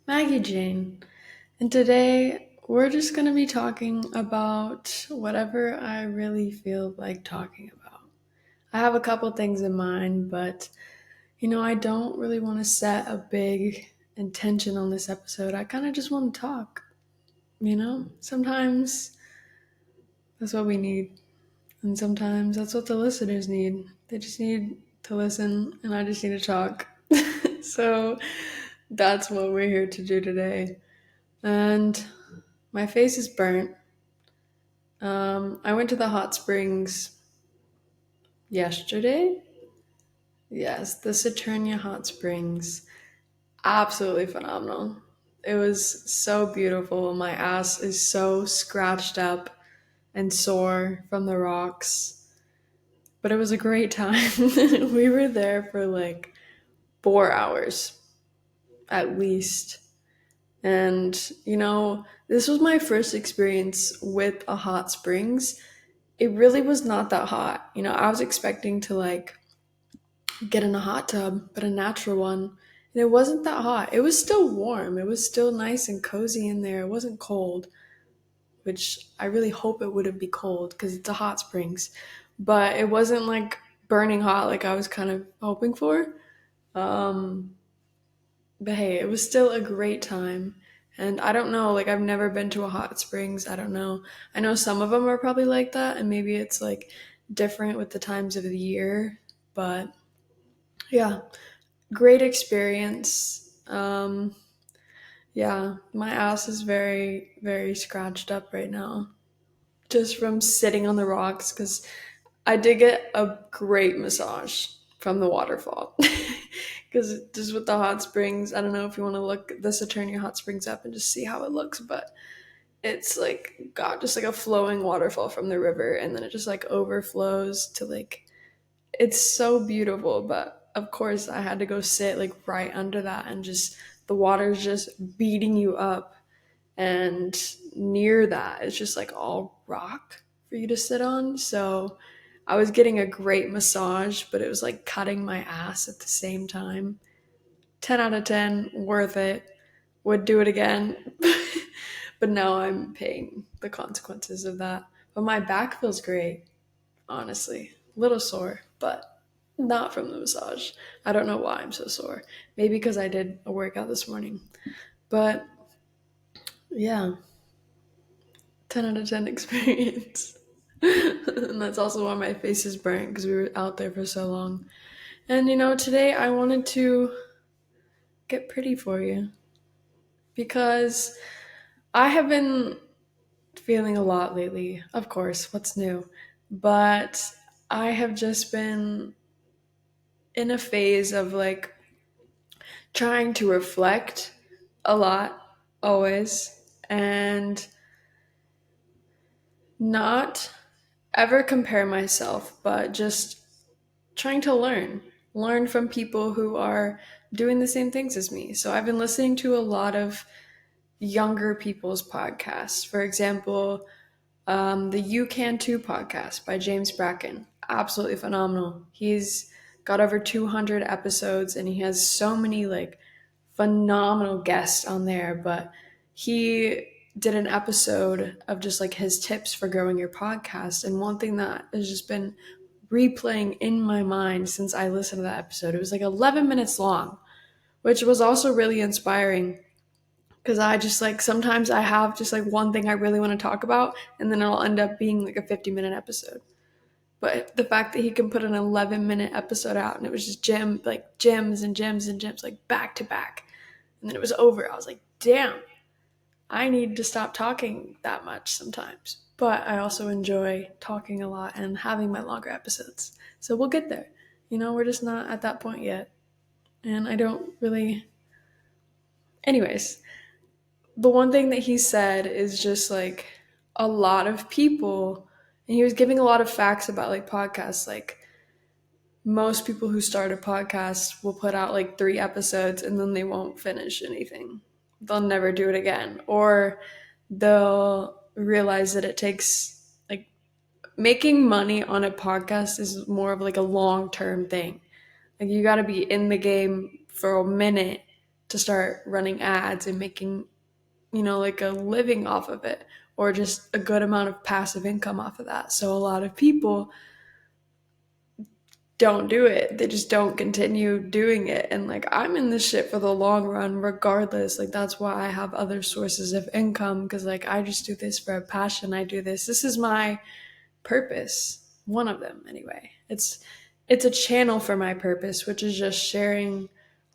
Maggie Jane, and today we're just going to be talking about whatever I really feel like talking about. I have a couple things in mind, but I don't really want to set a big intention on this episode. I kind of just want to talk. Sometimes that's what we need, and sometimes that's what the listeners need. They just need to listen, and I just need to talk. So that's what we're here to do today. And my face is burnt. I went to the hot springs yesterday. Yes, the Saturnia hot springs. Absolutely phenomenal. It was so beautiful. My ass is so scratched up and sore from the rocks. But it was a great time. We were there for like 4 hours at least. And, this was my first experience with a hot springs. It really was not that hot. I was expecting to like get in a hot tub, but a natural one. And it wasn't that hot. It was still warm. It was still nice and cozy in there. It wasn't cold, which I really hope it wouldn't be cold because it's a hot springs. But it wasn't like burning hot like I was kind of hoping for. Um, but hey, it was still a great time. And I don't know, like I've never been to a hot springs. I don't know. I know some of them are probably like that, and maybe it's like different with the times of the year. But yeah, great experience. Yeah, my ass is very, very scratched up right now just from sitting on the rocks because I did get a great massage from the waterfall. Because just with the hot springs, I don't know if you want to look the Saturnia hot springs up and just see how it looks, but it's like got just like a flowing waterfall from the river, and then it just like overflows to like it's so beautiful. But of course, I had to go sit like right under that, and just the water's just beating you up, and near that it's just like all rock for you to sit on. So I was getting a great massage, but it was like cutting my ass at the same time. 10 out of 10, worth it. Would do it again. But now I'm paying the consequences of that. But my back feels great, honestly. A little sore, but not from the massage. I don't know why I'm so sore. Maybe because I did a workout this morning. But yeah, 10 out of 10 experience. And that's also why my face is burnt because we were out there for so long. And today I wanted to get pretty for you because I have been feeling a lot lately. Of course, what's new? But I have just been in a phase of like trying to reflect a lot, always, and not ever compare myself, but just trying to learn from people who are doing the same things as me. So I've been listening to a lot of younger people's podcasts. For example, the You Can Too podcast by James Bracken. Absolutely phenomenal. He's got over 200 episodes and he has so many like phenomenal guests on there. But he did an episode of just like his tips for growing your podcast. And one thing that has just been replaying in my mind since I listened to that episode, it was like 11 minutes long, which was also really inspiring because I just like sometimes I have just like one thing I really want to talk about, and then it'll end up being like a 50-minute episode. But the fact that he can put an 11-minute episode out and it was just gems and gems and gems, like back to back, and then it was over, I was like, damn, I need to stop talking that much sometimes. But I also enjoy talking a lot and having my longer episodes. So we'll get there. We're just not at that point yet. And I don't really. Anyways, the one thing that he said is just like a lot of people, and he was giving a lot of facts about like podcasts. Like most people who start a podcast will put out like 3 episodes and then they won't finish anything. They'll never do it again. Or they'll realize that it takes like making money on a podcast is more of like a long term thing. Like you got to be in the game for a minute to start running ads and making, like a living off of it, or just a good amount of passive income off of that. So a lot of people don't do it. They just don't continue doing it. And like, I'm in this shit for the long run, regardless. Like, that's why I have other sources of income, because like, I just do this for a passion. I do this. This is my purpose. One of them, anyway. It's a channel for my purpose, which is just sharing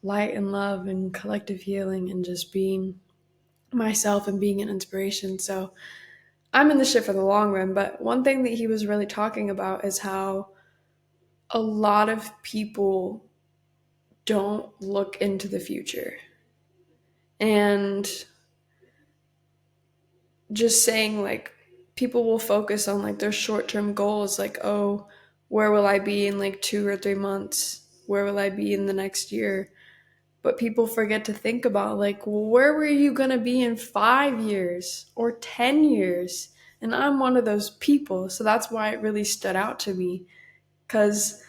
light and love and collective healing and just being myself and being an inspiration. So I'm in this shit for the long run. But one thing that he was really talking about is how a lot of people don't look into the future. And just saying, like, people will focus on like their short-term goals, like, oh, where will I be in like 2 or 3 months? Where will I be in the next year? But people forget to think about, like, well, where were you going to be in 5 years or 10 years? And I'm one of those people. So that's why it really stood out to me. Because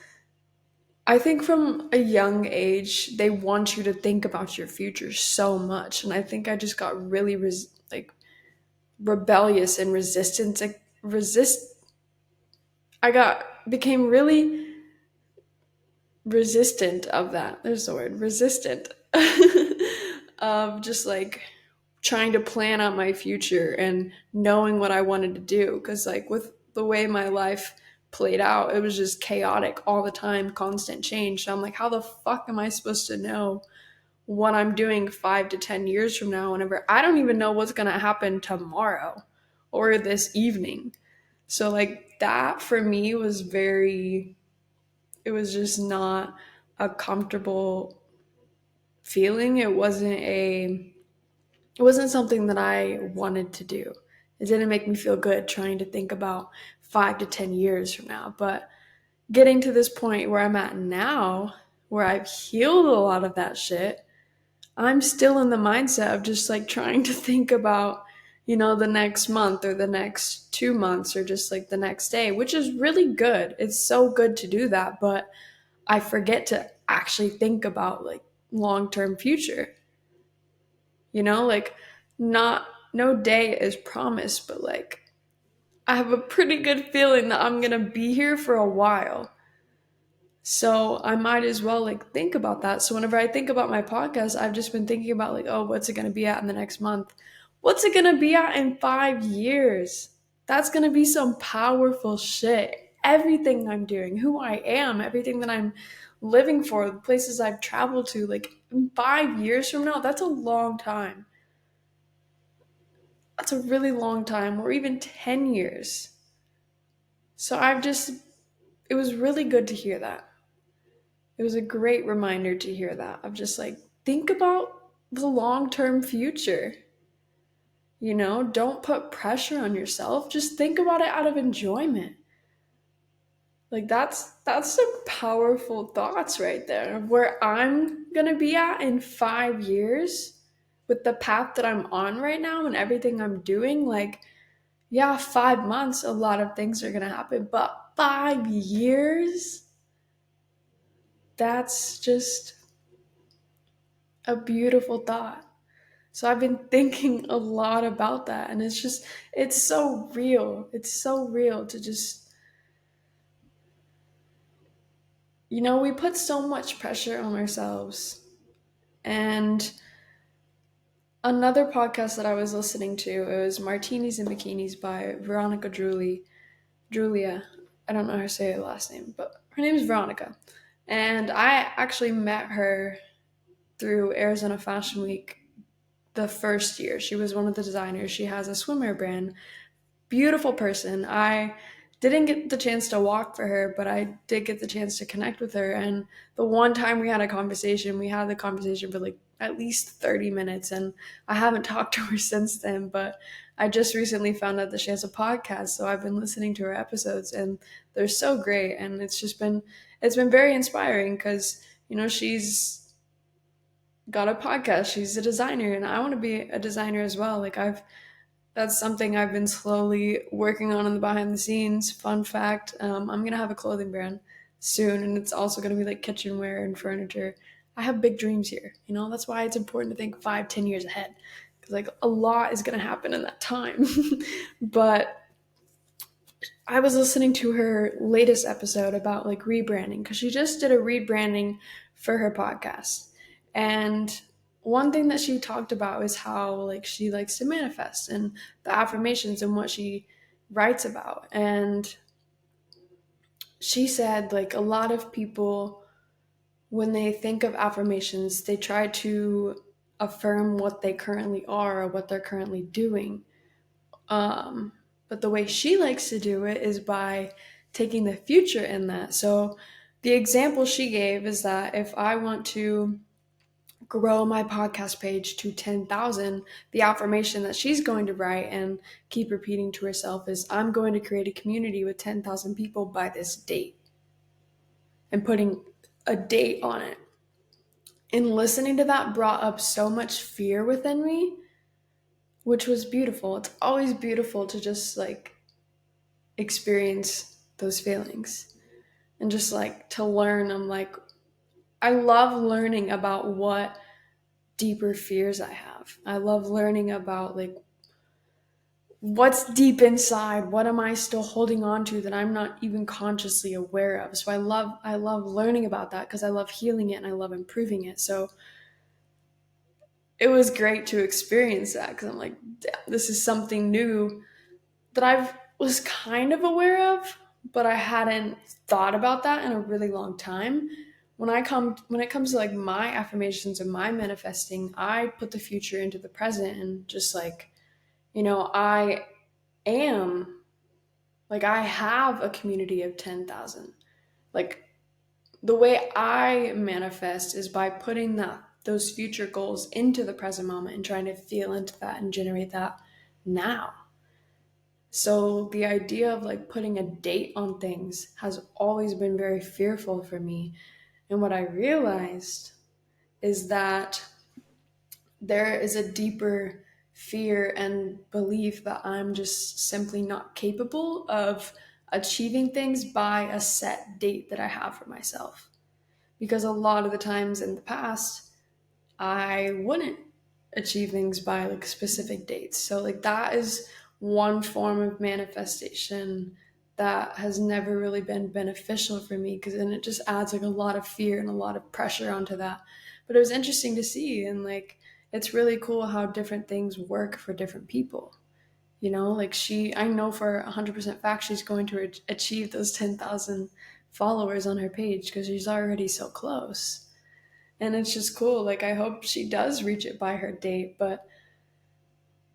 I think from a young age, they want you to think about your future so much. And I think I just got really like rebellious and resistant. Like, I became really resistant of that. There's the word, resistant. Of just like trying to plan out my future and knowing what I wanted to do. Because like with the way my life played out, it was just chaotic all the time, constant change. So I'm like, how the fuck am I supposed to know what I'm doing 5 to 10 years from now, whenever I don't even know what's gonna happen tomorrow or this evening? So like that for me was it was just not a comfortable feeling. It wasn't something that I wanted to do. It didn't make me feel good trying to think about 5 to 10 years from now. But getting to this point where I'm at now, where I've healed a lot of that shit, I'm still in the mindset of just like trying to think about, the next month or the next 2 months or just like the next day, which is really good. It's so good to do that. But I forget to actually think about like long term future. Like, not no day is promised, but like I have a pretty good feeling that I'm gonna be here for a while. So I might as well like think about that. So whenever I think about my podcast, I've just been thinking about like, oh, what's it gonna be at in the next month? What's it gonna be at in 5 years? That's gonna be some powerful shit. Everything I'm doing, who I am, everything that I'm living for, the places I've traveled to, like in 5 years from now, that's a long time. That's a really long time, or even 10 years. So it was really good to hear that. It was a great reminder to hear that, of just like, think about the long term future. Don't put pressure on yourself. Just think about it out of enjoyment. Like, that's some powerful thoughts right there of where I'm gonna be at in 5 years with the path that I'm on right now and everything I'm doing. Like, yeah, 5 months, a lot of things are going to happen, but 5 years, that's just a beautiful thought. So I've been thinking a lot about that, and it's so real. It's so real to just, we put so much pressure on ourselves. And another podcast that I was listening to, it was Martinis and Bikinis by Veronica Julia. I don't know how to say her last name, but her name is Veronica. And I actually met her through Arizona Fashion Week the first year. She was one of the designers. She has a swimwear brand. Beautiful person. I didn't get the chance to walk for her, but I did get the chance to connect with her. And the one time we had the conversation for like at least 30 minutes. And I haven't talked to her since then, but I just recently found out that she has a podcast. So I've been listening to her episodes, and they're so great. And it's been very inspiring because, she's got a podcast. She's a designer, and I want to be a designer as well. Like, that's something I've been slowly working on in the behind the scenes. Fun fact, I'm gonna have a clothing brand soon, and it's also gonna be like kitchenware and furniture. I have big dreams here. That's why it's important to think 5, 10 years ahead. Because like a lot is going to happen in that time. But I was listening to her latest episode about like rebranding because she just did a rebranding for her podcast. And one thing that she talked about is how like she likes to manifest and the affirmations and what she writes about. And she said like a lot of people, when they think of affirmations, they try to affirm what they currently are or what they're currently doing. Um, but the way she likes to do it is by taking the future in that. So the example she gave is that if I want to grow my podcast page to 10,000, the affirmation that she's going to write and keep repeating to herself is, I'm going to create a community with 10,000 people by this date, and putting a date on it. And listening to that brought up so much fear within me, which was beautiful. It's always beautiful to just like experience those feelings and just like to learn. I'm like, I love learning about what deeper fears I have. I love learning about like what's deep inside, what am I still holding on to that I'm not even consciously aware of. So I love learning about that because I love healing it and I love improving it. So it was great to experience that because I'm like, damn, this is something new that I was kind of aware of, but I hadn't thought about that in a really long time. When it comes to like my affirmations and my manifesting, I put the future into the present and just like, I am like I have a community of 10,000. Like the way I manifest is by putting those future goals into the present moment and trying to feel into that and generate that now. So the idea of like putting a date on things has always been very fearful for me. And what I realized is that there is a deeper fear and belief that I'm just simply not capable of achieving things by a set date that I have for myself. Because a lot of the times in the past, I wouldn't achieve things by like specific dates. So like that is one form of manifestation that has never really been beneficial for me because then it just adds like a lot of fear and a lot of pressure onto that. But it was interesting to see, and like it's really cool how different things work for different people. Like I know for 100% fact she's going to achieve those 10,000 followers on her page because she's already so close. And it's just cool. Like, I hope she does reach it by her date, but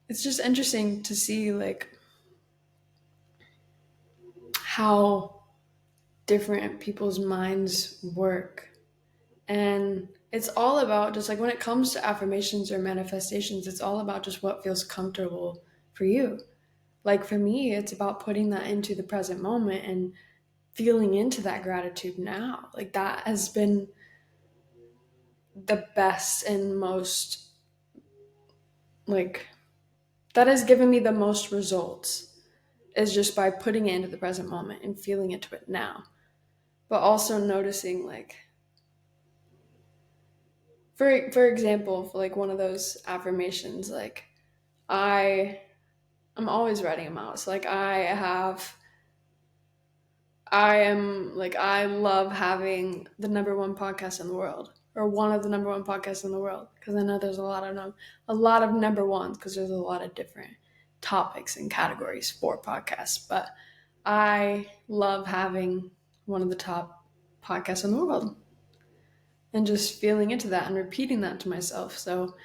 it's just interesting to see, like, how different people's minds work. And it's all about just like when it comes to affirmations or manifestations, it's all about just what feels comfortable for you. Like, for me, it's about putting that into the present moment and feeling into that gratitude now. Like, that has been the best and most, like, that has given me the most results is just by putting it into the present moment and feeling into it now. But also noticing like for example, for like one of those affirmations, like I I'm always writing them out. So like I am like I love having the number one podcast in the world or one of the number one podcasts in the world because I know there's a lot of number ones because there's a lot of different topics and categories for podcasts, but I love having one of the top podcasts in the world and just feeling into that and repeating that to myself. So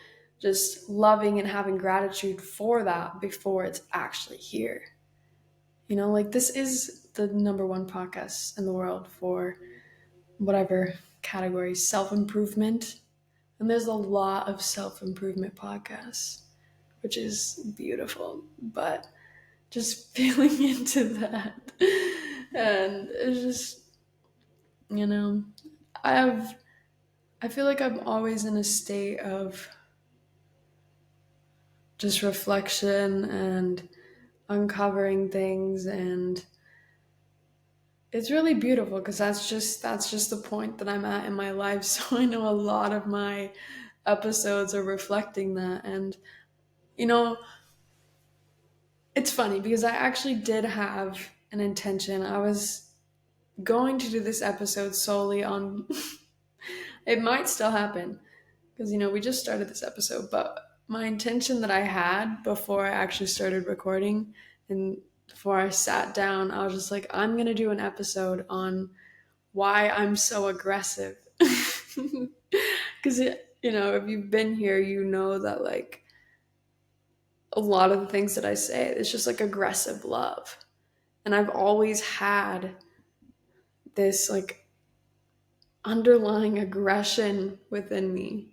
just loving and having gratitude for that before it's actually here. Like this is the number one podcast in the world for whatever category, self improvement. And there's a lot of self improvement podcasts, which is beautiful. But just feeling into that. And it's just, you know, I've, I feel like I'm always in a state of just reflection and uncovering things and It's really beautiful because that's just the point that I'm at in my life. So I know a lot of my episodes are reflecting that. And you know, it's funny because I actually did have an intention. I was going to do this episode solely on it might still happen because we just started this episode, but my intention that I had before I actually started recording and before I sat down, I was just like, I'm going to do an episode on why I'm so aggressive. Because, if you've been here, you know that like a lot of the things that I say, it's just like aggressive love. And I've always had this like underlying aggression within me.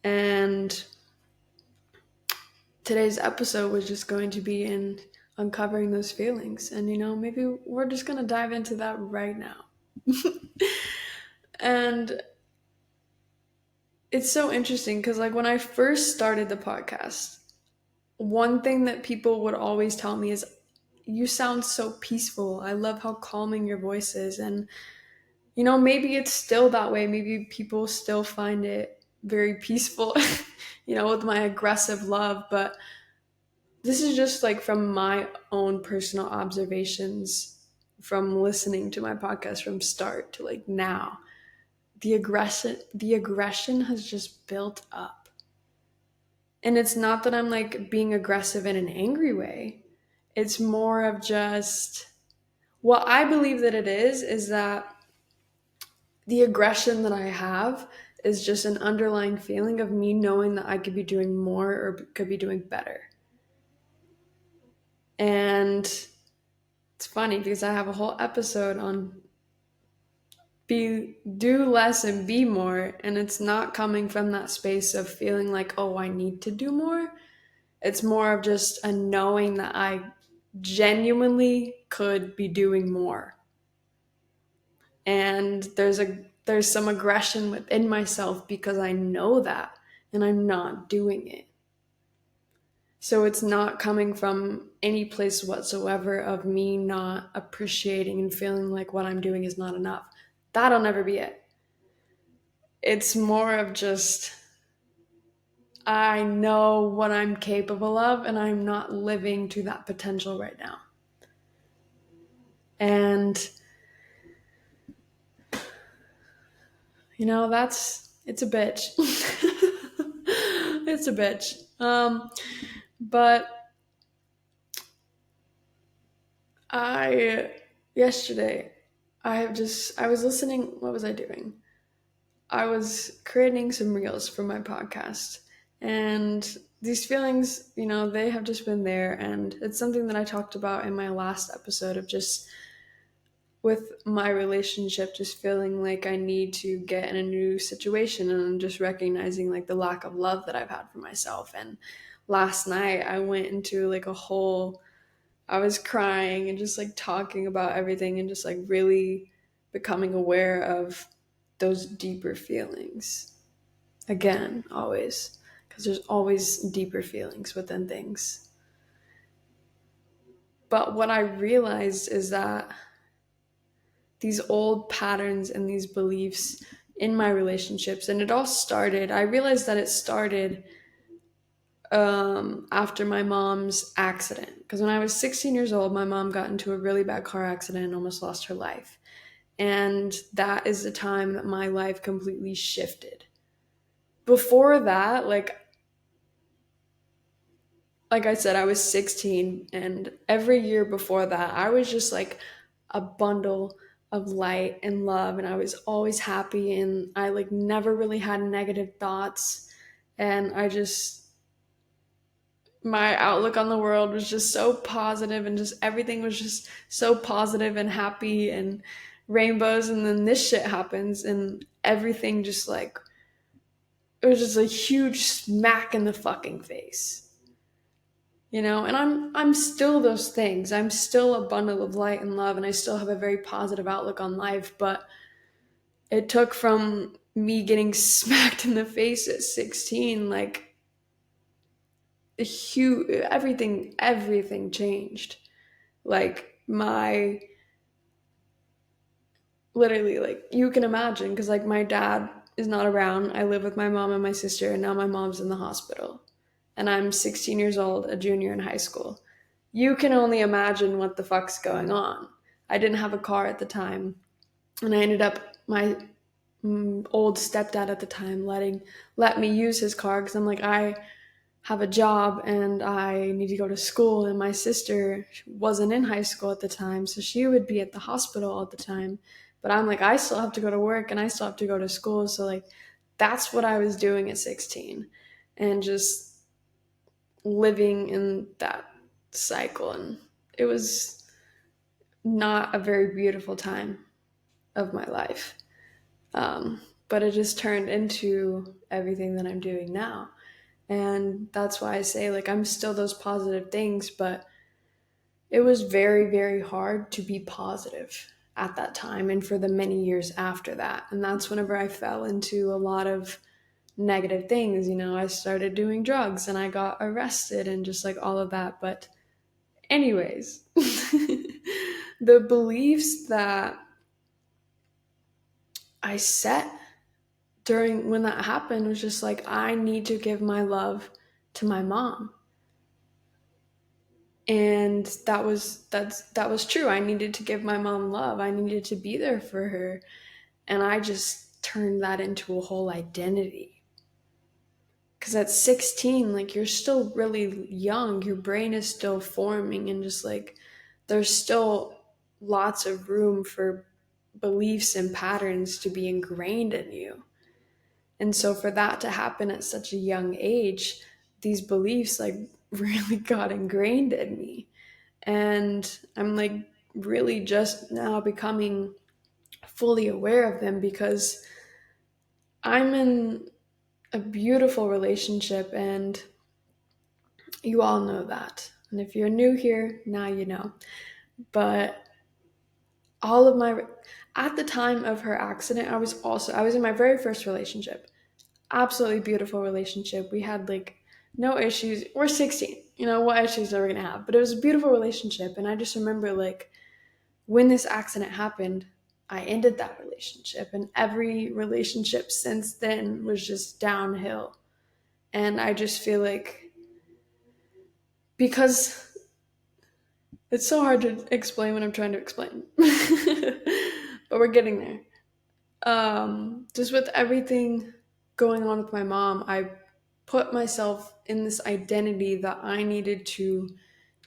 And today's episode was just going to be in uncovering those feelings. And, maybe we're just going to dive into that right now. And it's so interesting because, like, when I first started the podcast, one thing that people would always tell me is, you sound so peaceful. I love how calming your voice is. And, maybe it's still that way. Maybe people still find it very peaceful, with my aggressive love. But this is just like from my own personal observations from listening to my podcast from start to like now. The aggression has just built up. And it's not that I'm like being aggressive in an angry way. It's more of just what I believe that it is that the aggression that I have is just an underlying feeling of me knowing that I could be doing more or could be doing better. And it's funny because I have a whole episode on do less and be more, and it's not coming from that space of feeling like, oh, I need to do more. It's more of just a knowing that I genuinely could be doing more. And there's some aggression within myself because I know that and I'm not doing it. So it's not coming from any place whatsoever of me not appreciating and feeling like what I'm doing is not enough. That'll never be it. It's more of just, I know what I'm capable of and I'm not living to that potential right now. And, it's a bitch. It's a bitch. But I, yesterday, I was listening, what was I doing? I was creating some reels for my podcast. And these feelings, they have just been there. And it's something that I talked about in my last episode of just with my relationship, just feeling like I need to get in a new situation and just recognizing like the lack of love that I've had for myself. And last night I went into like a whole, I was crying and just like talking about everything and just like really becoming aware of those deeper feelings. Again, always, because there's always deeper feelings within things. But what I realized is that these old patterns and these beliefs in my relationships, and I realized that it started after my mom's accident. Because when I was 16 years old, my mom got into a really bad car accident and almost lost her life. And that is the time that my life completely shifted. Before that, like I said, I was 16, and every year before that, I was just like a bundle of light and love, and I was always happy, and I like never really had negative thoughts, and my outlook on the world was just so positive, and just everything was just so positive and happy and rainbows, and then this shit happens, and everything just like, it was just a huge smack in the fucking face. And I'm still those things. I'm still a bundle of light and love, and I still have a very positive outlook on life. But it took from me getting smacked in the face at 16, like a huge everything changed. Like Literally, like, you can imagine, because like my dad is not around. I live with my mom and my sister, and now my mom's in the hospital. And I'm 16 years old, a junior in high school. You can only imagine what the fuck's going on. I didn't have a car at the time, and I ended up my old stepdad at the time let me use his car because I'm like, I have a job and I need to go to school, and my sister wasn't in high school at the time, so she would be at the hospital all the time. But I'm like, I still have to go to work and I still have to go to school, so like that's what I was doing at 16, and just living in that cycle, and it was not a very beautiful time of my life. But it just turned into everything that I'm doing now. And that's why I say, like, I'm still those positive things, but it was very, very hard to be positive at that time and for the many years after that. And that's whenever I fell into a lot of negative things. You know, I started doing drugs and I got arrested and just like all of that. But, anyways, the beliefs that I set during when that happened was just like, I need to give my love to my mom. And that was true. I needed to give my mom love. I needed to be there for her. And I just turned that into a whole identity. Because at 16, like, you're still really young, your brain is still forming, and just like there's still lots of room for beliefs and patterns to be ingrained in you. And so for that to happen at such a young age, these beliefs like really got ingrained in me. And I'm like really just now becoming fully aware of them, because I'm in a beautiful relationship, and you all know that. And if you're new here, now you know. But all of my at the time of her accident, I was in my very first relationship. Absolutely beautiful relationship. We had like no issues. We're 16. You know, what issues are we going to have? But it was a beautiful relationship, and I just remember like when this accident happened, I ended that relationship, and every relationship since then was just downhill. And I just feel like, because it's so hard to explain what I'm trying to explain, but we're getting there. Just with everything going on with my mom, I put myself in this identity that I needed to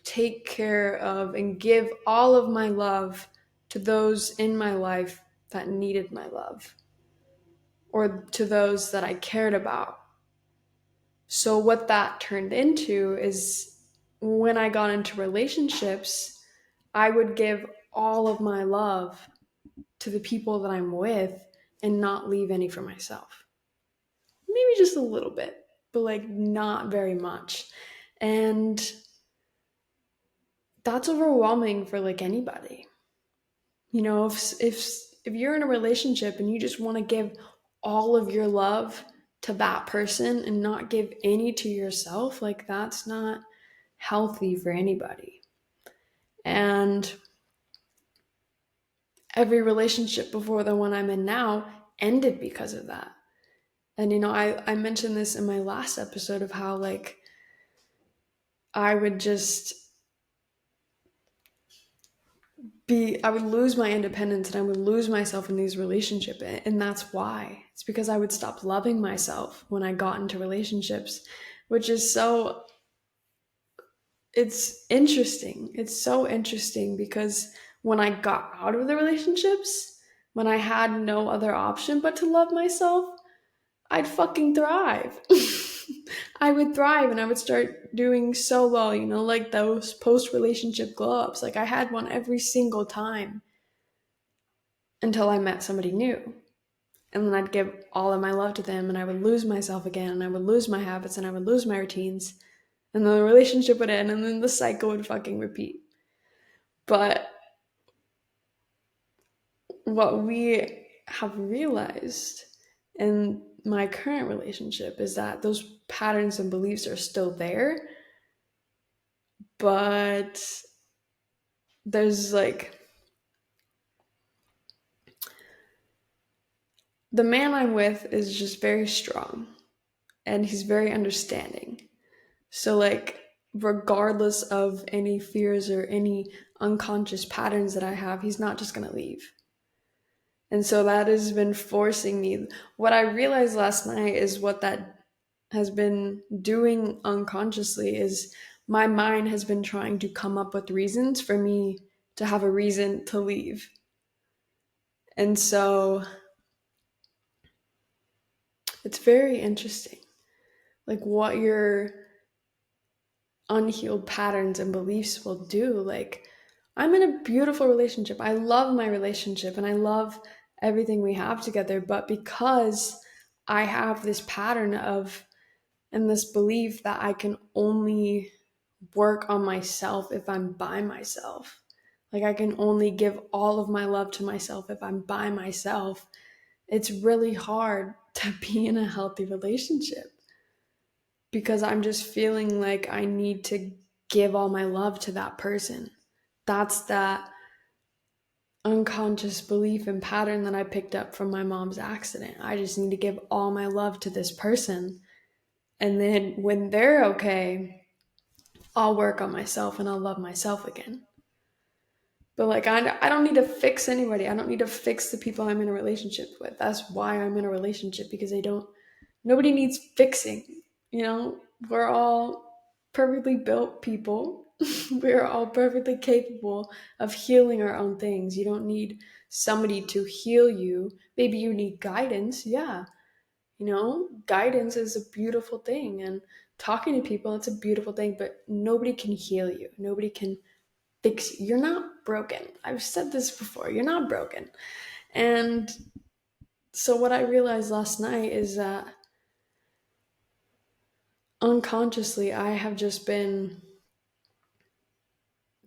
take care of and give all of my love to those in my life that needed my love, or to those that I cared about. So, what that turned into is when I got into relationships, I would give all of my love to the people that I'm with and not leave any for myself. Maybe just a little bit, but like not very much. And that's overwhelming for like anybody. You know, if you're in a relationship and you just want to give all of your love to that person and not give any to yourself, like that's not healthy for anybody. And every relationship before the one I'm in now ended because of that. And you know, I mentioned this in my last episode of how like I would just I would lose my independence and I would lose myself in these relationships. And that's why. It's because I would stop loving myself when I got into relationships, which is so, it's interesting. It's so interesting because when I got out of the relationships, when I had no other option but to love myself, I'd fucking thrive. I would thrive and I would start doing so well, you know, like those post relationship glow ups. Like I had one every single time until I met somebody new. And then I'd give all of my love to them and I would lose myself again and I would lose my habits and I would lose my routines. And then the relationship would end and then the cycle would fucking repeat. But what we have realized in my current relationship is that those patterns and beliefs are still there, but there's like The man I'm with is just very strong and he's very understanding. So, like, regardless of any fears or any unconscious patterns that I have, he's not just gonna leave. And so that has been forcing me. What I realized last night is what that has been doing unconsciously is my mind has been trying to come up with reasons for me to have a reason to leave. And so it's very interesting, like what your unhealed patterns and beliefs will do. Like, I'm in a beautiful relationship. I love my relationship and I love everything we have together. But because I have this pattern of and this belief that I can only work on myself if I'm by myself. Like, I can only give all of my love to myself if I'm by myself. It's really hard to be in a healthy relationship because I'm just feeling like I need to give all my love to that person. That's that unconscious belief and pattern that I picked up from my mom's accident. I just need to give all my love to this person. And then when they're okay, I'll work on myself and I'll love myself again. But like, I don't need to fix anybody. I don't need to fix the people I'm in a relationship with. That's why I'm in a relationship because nobody needs fixing. You know, we're all perfectly built people. We're all perfectly capable of healing our own things. You don't need somebody to heal you. Maybe you need guidance. Yeah. You know, guidance is a beautiful thing. And talking to people, it's a beautiful thing, but nobody can heal you. Nobody can fix you. You're not broken. I've said this before. You're not broken. And so what I realized last night is that unconsciously I have just been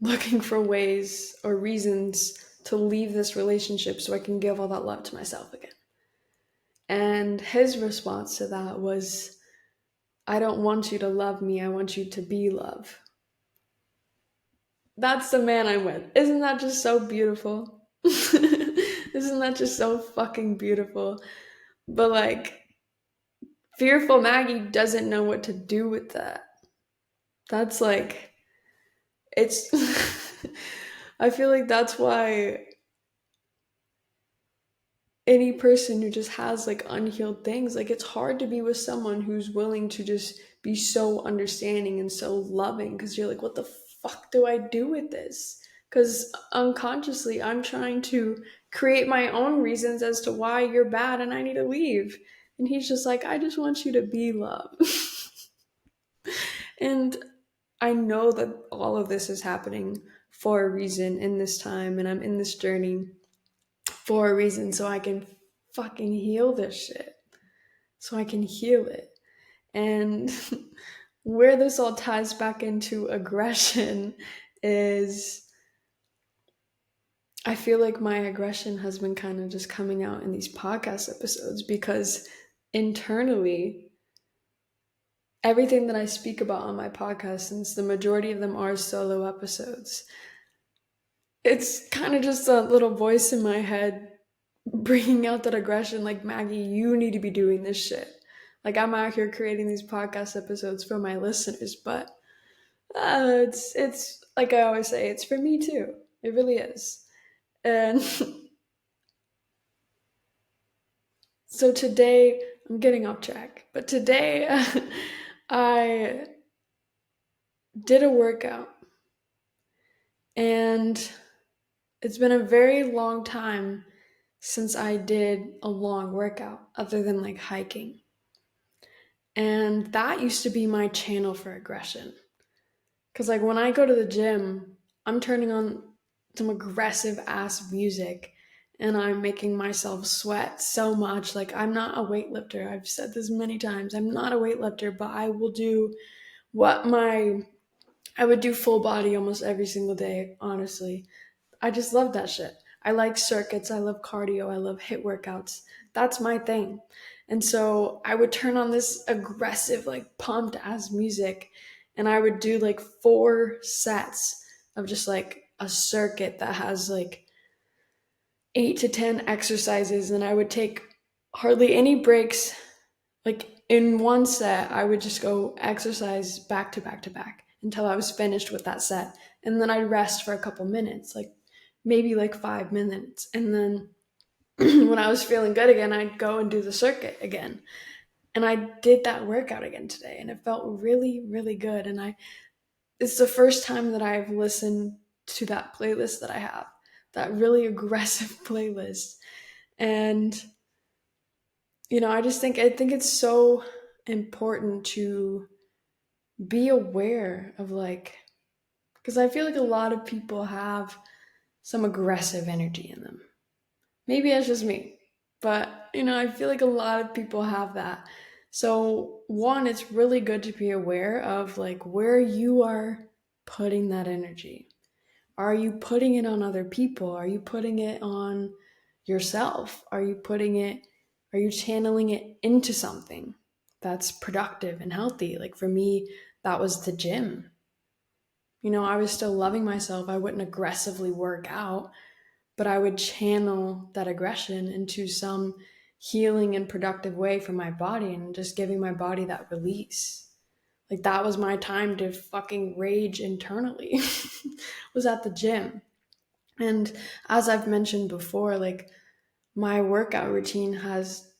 looking for ways or reasons to leave this relationship so I can give all that love to myself again. And his response to that was, I don't want you to love me. I want you to be love. That's the man I'm with. Isn't that just so beautiful? Isn't that just so fucking beautiful? But like, fearful Maggie doesn't know what to do with that. That's like, it's. I feel like that's why any person who just has like unhealed things, like, it's hard to be with someone who's willing to just be so understanding and so loving because you're like, what the fuck do I do with this? Because unconsciously, I'm trying to create my own reasons as to why you're bad and I need to leave. And he's just like, I just want you to be love. And I know that all of this is happening for a reason in this time, and I'm in this journey for a reason so I can fucking heal this shit. So I can heal it. And where this all ties back into aggression is I feel like my aggression has been kind of just coming out in these podcast episodes because internally, everything that I speak about on my podcast, since the majority of them are solo episodes, it's kind of just a little voice in my head bringing out that aggression, like, Maggie, you need to be doing this shit. Like, I'm out here creating these podcast episodes for my listeners, but it's like I always say, it's for me too. It really is. And so today, I'm getting off track, but today I did a workout, and it's been a very long time since I did a long workout other than like hiking. And that used to be my channel for aggression. Because, like, when I go to the gym, I'm turning on some aggressive ass music and I'm making myself sweat so much. Like, I'm not a weightlifter. I've said this many times. I'm not a weightlifter, but I will do what I would do full body almost every single day, honestly. I just love that shit. I like circuits. I love cardio. I love HIIT workouts. That's my thing. And so I would turn on this aggressive, like, pumped ass music, and I would do like 4 sets of just like a circuit that has like 8 to 10 exercises. And I would take hardly any breaks. Like in one set, I would just go exercise back to back to back until I was finished with that set. And then I'd rest for a couple minutes, like maybe like 5 minutes. And then when I was feeling good again, I'd go and do the circuit again. And I did that workout again today and it felt really, really good. And it's the first time that I've listened to that playlist that I have, that really aggressive playlist. And I think it's so important to be aware of, like, because I feel like a lot of people have some aggressive energy in them. Maybe it's just me, but I feel like a lot of people have that. So, one, it's really good to be aware of like where you are putting that energy. Are you putting it on other people? Are you putting it on yourself? Are you channeling it into something that's productive and healthy? Like for me, that was the gym. I was still loving myself. I wouldn't aggressively work out, but I would channel that aggression into some healing and productive way for my body and just giving my body that release. Like that was my time to fucking rage internally. Was at the gym. And as I've mentioned before, like my workout routine has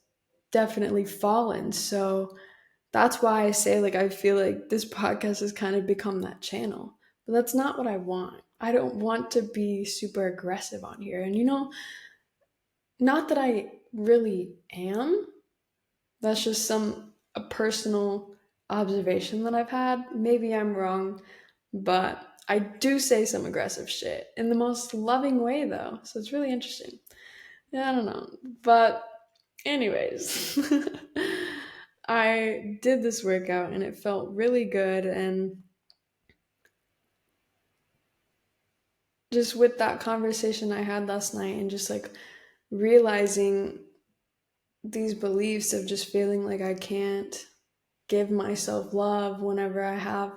definitely fallen. So that's why I say, like, I feel like this podcast has kind of become that channel. But that's not what I want. I don't want to be super aggressive on here. And not that I really am. That's just a personal observation that I've had. Maybe I'm wrong, but I do say some aggressive shit in the most loving way though. So it's really interesting. Yeah, I don't know. But anyways, I did this workout and it felt really good. And just with that conversation I had last night and just like realizing these beliefs of just feeling like I can't give myself love whenever I have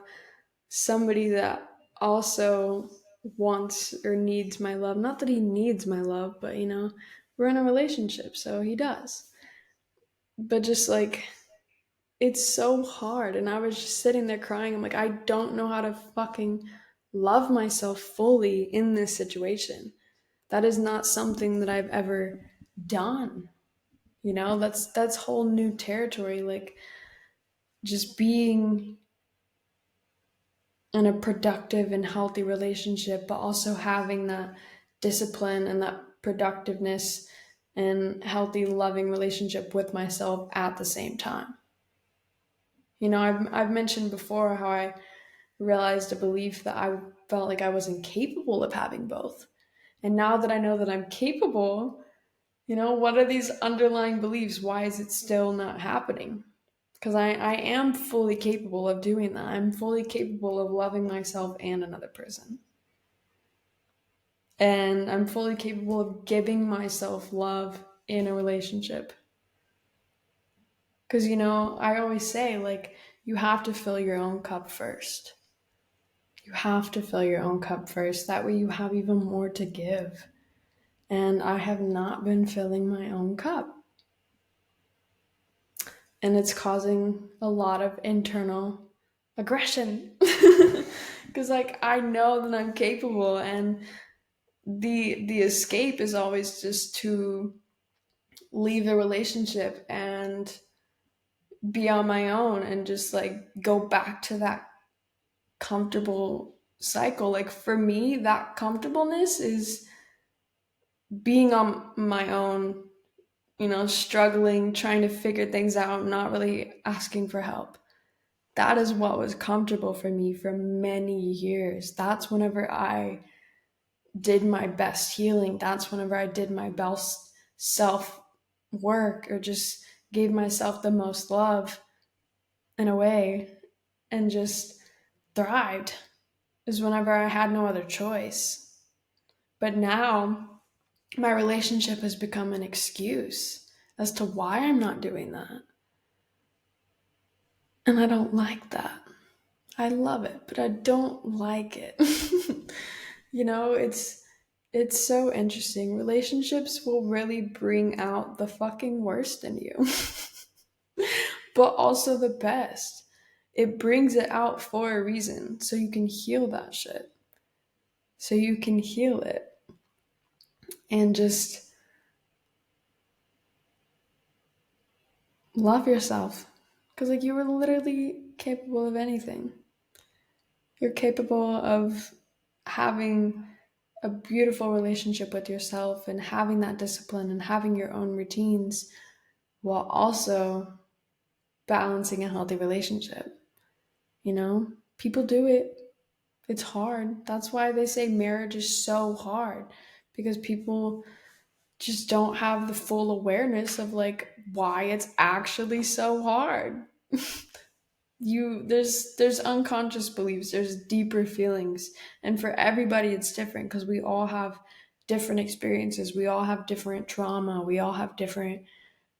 somebody that also wants or needs my love. Not that he needs my love, but we're in a relationship, so he does. But just like it's so hard. And I was just sitting there crying. I'm like, I don't know how to fucking love myself fully in this situation. That is not something that I've ever done. That's whole new territory. Like just being in a productive and healthy relationship, but also having that discipline and that productiveness and healthy, loving relationship with myself at the same time. I've mentioned before how I realized a belief that I felt like I wasn't capable of having both. And now that I know that I'm capable, what are these underlying beliefs? Why is it still not happening? Because I am fully capable of doing that. I'm fully capable of loving myself and another person. And I'm fully capable of giving myself love in a relationship. Because, I always say, like, you have to fill your own cup first. You have to fill your own cup first. That way you have even more to give. And I have not been filling my own cup. And it's causing a lot of internal aggression. Because, like, I know that I'm capable, and the escape is always just to leave the relationship and be on my own and just like go back to that comfortable cycle. Like for me, that comfortableness is being on my own, struggling, trying to figure things out, not really asking for help. That is what was comfortable for me for many years. That's whenever I did my best healing. That's whenever I did my best self work or just gave myself the most love in a way and just thrived, is whenever I had no other choice. But now my relationship has become an excuse as to why I'm not doing that. And I don't like that. I love it, but I don't like it. it's It's so interesting. Relationships will really bring out the fucking worst in you, but also the best. It brings it out for a reason, so you can heal that shit. So you can heal it and just love yourself. Because, like, you were literally capable of anything. You're capable of having a beautiful relationship with yourself and having that discipline and having your own routines while also balancing a healthy relationship. You know, people do it. It's hard. That's why they say marriage is so hard because people just don't have the full awareness of like why it's actually so hard. There's unconscious beliefs, there's deeper feelings, and for everybody it's different because we all have different experiences, we all have different trauma, we all have different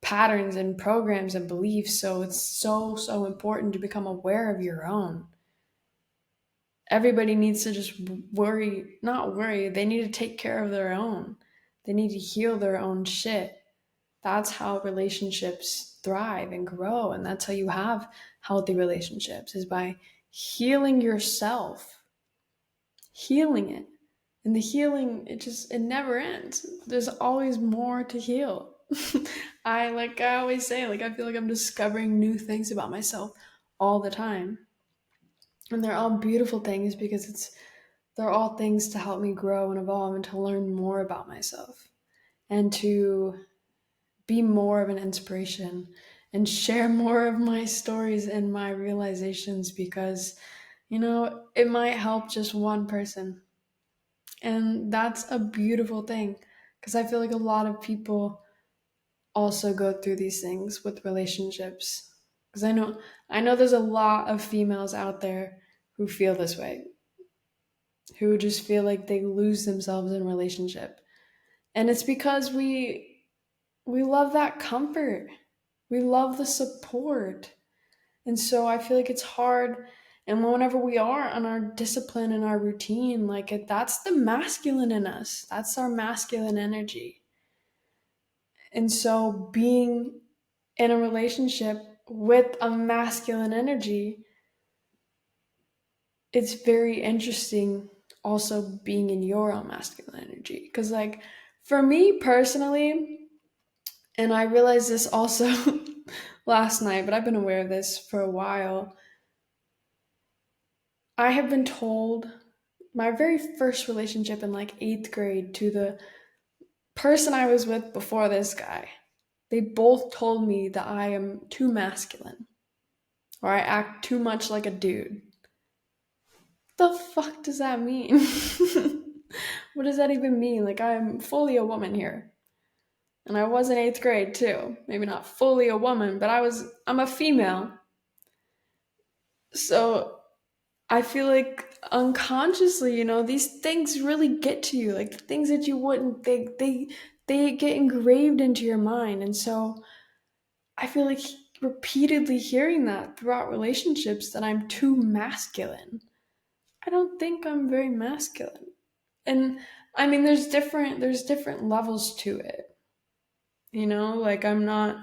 patterns and programs and beliefs, so it's so important to become aware of your own. Everybody needs to just worry, not worry, they need to take care of their own. They need to heal their own shit. That's how relationships thrive and grow, and that's how you have healthy relationships, is by healing yourself, healing it. And the healing, it never ends. There's always more to heal. I always say, like, I feel like I'm discovering new things about myself all the time, and they're all beautiful things because they're all things to help me grow and evolve and to learn more about myself and to be more of an inspiration and share more of my stories and my realizations because, it might help just one person. And that's a beautiful thing because I feel like a lot of people also go through these things with relationships. Because I know there's a lot of females out there who feel this way, who just feel like they lose themselves in relationship. And it's because we love that comfort. We love the support. And so I feel like it's hard. And whenever we are on our discipline and our routine, that's the masculine in us. That's our masculine energy. And so being in a relationship with a masculine energy, it's very interesting also being in your own masculine energy. Because, like, for me personally, and I realized this also last night, but I've been aware of this for a while. I have been told my very first relationship in like eighth grade to the person I was with before this guy, they both told me that I am too masculine or I act too much like a dude. The fuck does that mean? What does that even mean? Like, I'm fully a woman here. And I was in eighth grade too. Maybe not fully a woman, but I'm a female. So I feel like unconsciously, these things really get to you. Like the things that you wouldn't think, they get engraved into your mind. And so I feel like repeatedly hearing that throughout relationships that I'm too masculine. I don't think I'm very masculine. And I mean there's different levels to it. Like I'm not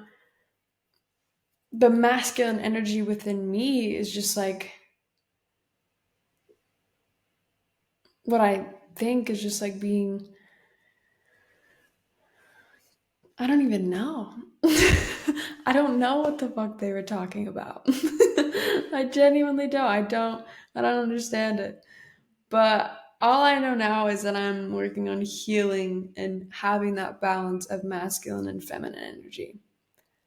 the masculine energy within me is just like what I think is just like being I don't even know. I don't know what the fuck they were talking about. I genuinely don't. I don't understand it. But all I know now is that I'm working on healing and having that balance of masculine and feminine energy.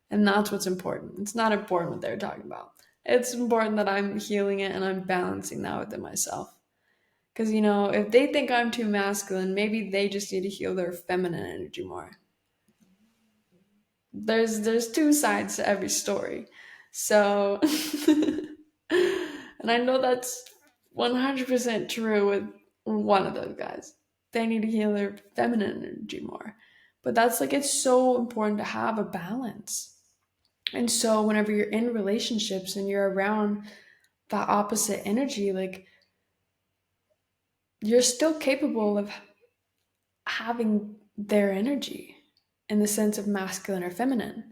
And that's what's important. It's not important what they're talking about. It's important that I'm healing it and I'm balancing that within myself. Because, if they think I'm too masculine, maybe they just need to heal their feminine energy more. There's two sides to every story. So and I know that's 100% true with one of those guys. They need to heal their feminine energy more. But that's like it's so important to have a balance. And so whenever you're in relationships and you're around that opposite energy, like you're still capable of having their energy in the sense of masculine or feminine.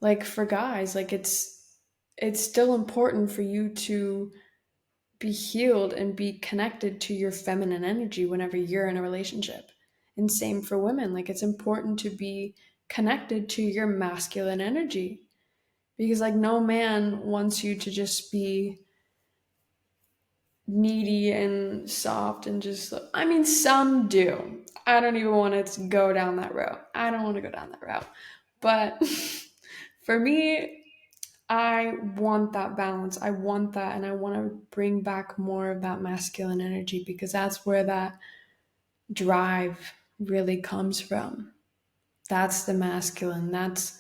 Like for guys, like it's still important for you to be healed and be connected to your feminine energy whenever you're in a relationship. And same for women, like it's important to be connected to your masculine energy because like no man wants you to just be needy and soft and just, I mean, some do. I don't even want to go down that route. I don't want to go down that route. But for me, I want that balance. I want that. And I want to bring back more of that masculine energy because that's where that drive really comes from. That's the masculine. That's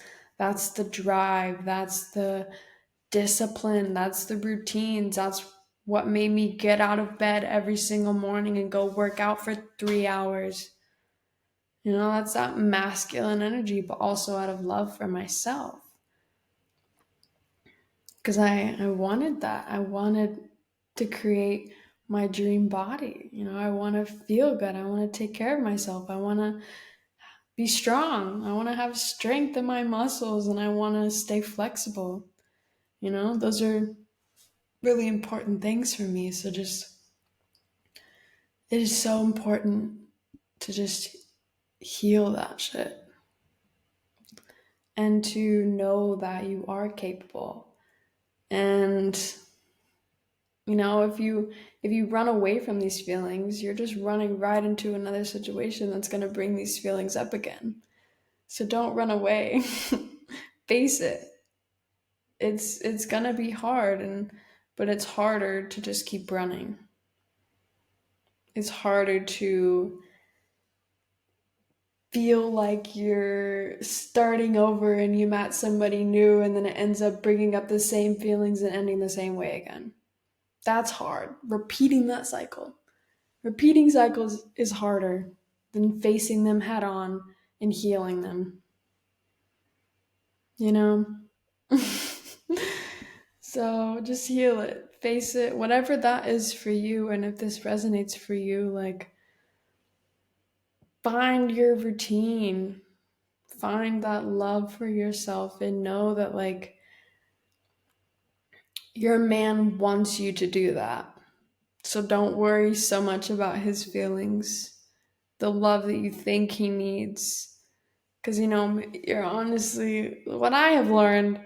the drive. That's the discipline. That's the routines. That's what made me get out of bed every single morning and go work out for 3 hours. That's that masculine energy, but also out of love for myself. Because I wanted that. I wanted to create my dream body. I want to feel good. I want to take care of myself. I want to be strong. I want to have strength in my muscles and I want to stay flexible. Those are really important things for me. So just, it is so important to just heal that shit and to know that you are capable. And if you run away from these feelings, you're just running right into another situation that's going to bring these feelings up again. So don't run away. Face it. It's going to be hard but it's harder to just keep running. It's harder to feel like you're starting over and you met somebody new and then it ends up bringing up the same feelings and ending the same way again. That's hard. Repeating that cycle. Repeating cycles is harder than facing them head on and healing them. You know? So just heal it. Face it. Whatever that is for you. And if this resonates for you, like find your routine. Find that love for yourself and know that like your man wants you to do that. So don't worry so much about his feelings, the love that you think he needs. Because, you're honestly, what I have learned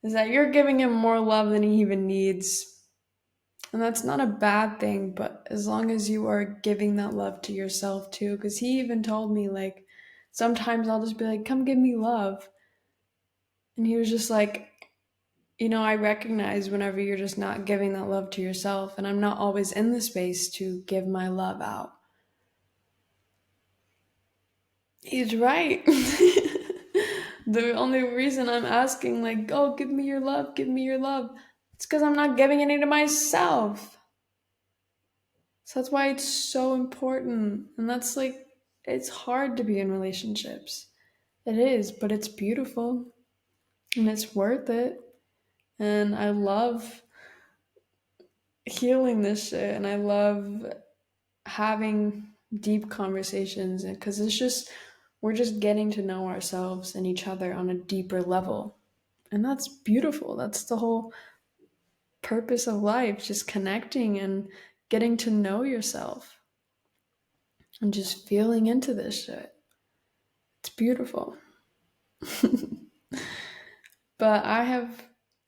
is that you're giving him more love than he even needs. And that's not a bad thing, but as long as you are giving that love to yourself too. Because he even told me, like, sometimes I'll just be like, come give me love. And he was just like, I recognize whenever you're just not giving that love to yourself, and I'm not always in the space to give my love out. He's right. The only reason I'm asking, like, oh, give me your love, it's because I'm not giving any to myself. So that's why it's so important. And that's like, it's hard to be in relationships. It is, but it's beautiful and it's worth it. And I love healing this shit and I love having deep conversations because we're just getting to know ourselves and each other on a deeper level. And that's beautiful. That's the whole purpose of life, just connecting and getting to know yourself and just feeling into this shit. It's beautiful. But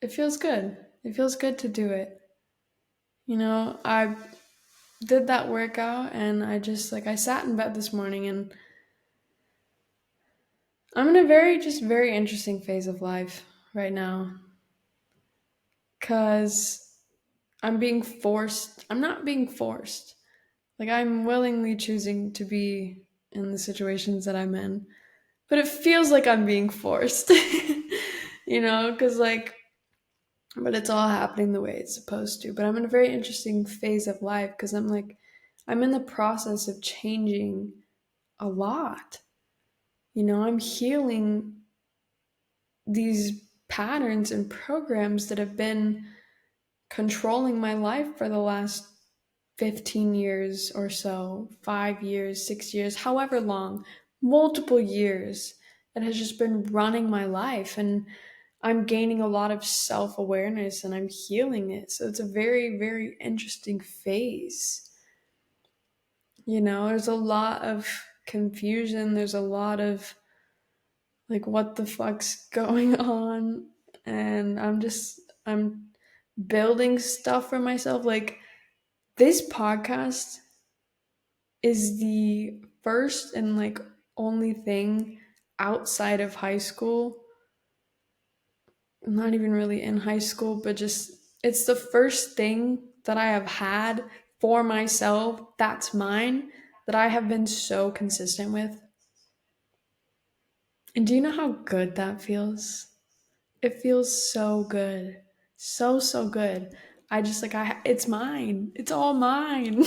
it feels good. It feels good to do it. I did that workout and I sat in bed this morning and I'm in a very interesting phase of life right now. Cause I'm not being forced. Like I'm willingly choosing to be in the situations that I'm in. But it feels like I'm being forced. Cause but it's all happening the way it's supposed to. But I'm in a very interesting phase of life because I'm in the process of changing a lot. I'm healing these patterns and programs that have been controlling my life for the last 15 years or so, 5 years, 6 years, however long, multiple years, it has just been running my life. And I'm gaining a lot of self awareness and I'm healing it. So it's a very, very interesting phase. There's a lot of confusion, there's a lot of like, what the fuck's going on? And I'm building stuff for myself. Like, this podcast is the first and like only thing outside of high school, not even really in high school, but just it's the first thing that I have had for myself that's mine, that I have been so consistent with. And do you know how good that feels? It feels so good. So, so good. I just like it's mine. It's all mine.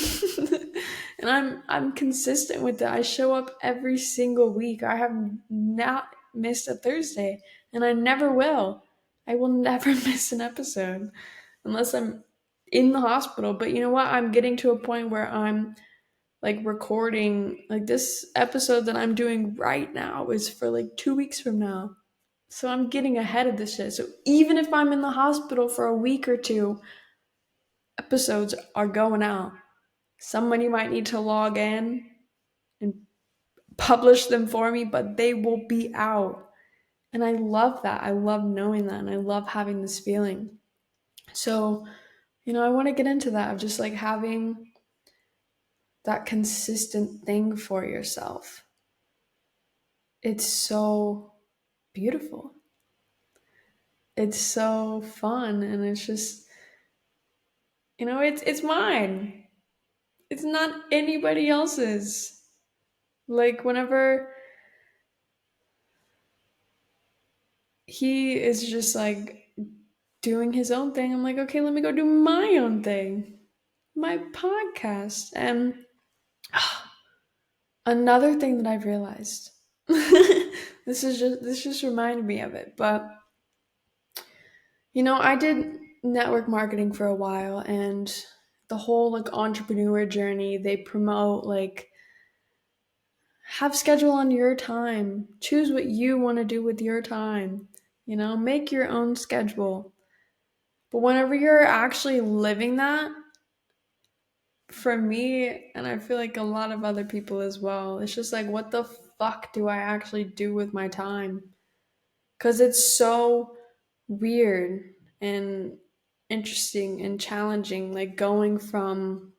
And I'm consistent with it. I show up every single week. I have not missed a Thursday, and I never will. I will never miss an episode unless I'm in the hospital. But you know what? I'm getting to a point where I'm like recording, like, this episode that I'm doing right now is for like 2 weeks from now. So I'm getting ahead of this shit. So even if I'm in the hospital for a week or two, episodes are going out. Somebody might need to log in and publish them for me, but they will be out. And I love that. I love knowing that. And I love having this feeling. So, I want to get into that of just like having that consistent thing for yourself. It's so beautiful. It's so fun. And it's just, it's mine. It's not anybody else's. Like, whenever he is just like doing his own thing, I'm like, okay, let me go do my own thing, my podcast. And another thing that I've realized, this just reminded me of it, but I did network marketing for a while, and the whole like entrepreneur journey, they promote like, have schedule on your time, choose what you want to do with your time, make your own schedule. But whenever you're actually living that, for me, and I feel like a lot of other people as well, it's just like, what the fuck do I actually do with my time? Because it's so weird and interesting and challenging, like going from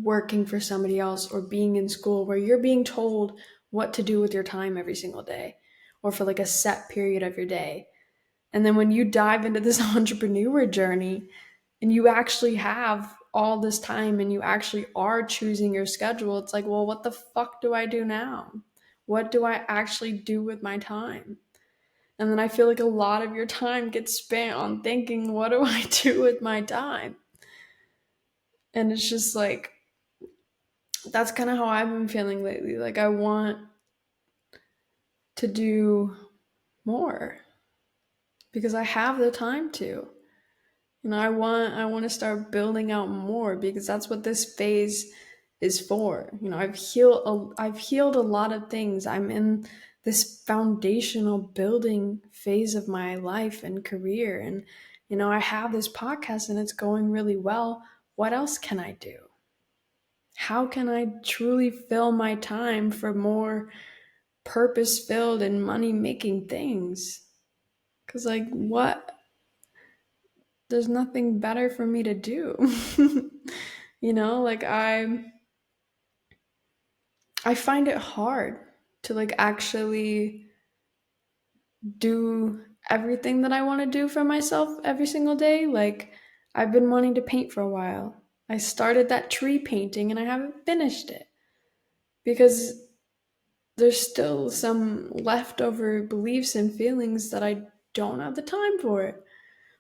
working for somebody else or being in school where you're being told what to do with your time every single day or for like a set period of your day. And then when you dive into this entrepreneur journey and you actually have all this time and you actually are choosing your schedule, it's like, well, what the fuck do I do now? What do I actually do with my time? And then I feel like a lot of your time gets spent on thinking, what do I do with my time? And it's just like, that's kind of how I've been feeling lately. Like, I want to do more because I have the time to. I want to start building out more because that's what this phase is for. I've healed a lot of things. I'm in this foundational building phase of my life and career, and I have this podcast and it's going really well. What else can I do? How can I truly fill my time for more purpose filled and money making things? Because, like, what? There's nothing better for me to do. Like, I find it hard to like actually do everything that I want to do for myself every single day. Like, I've been wanting to paint for a while. I started that tree painting and I haven't finished it because there's still some leftover beliefs and feelings that I don't have the time for it.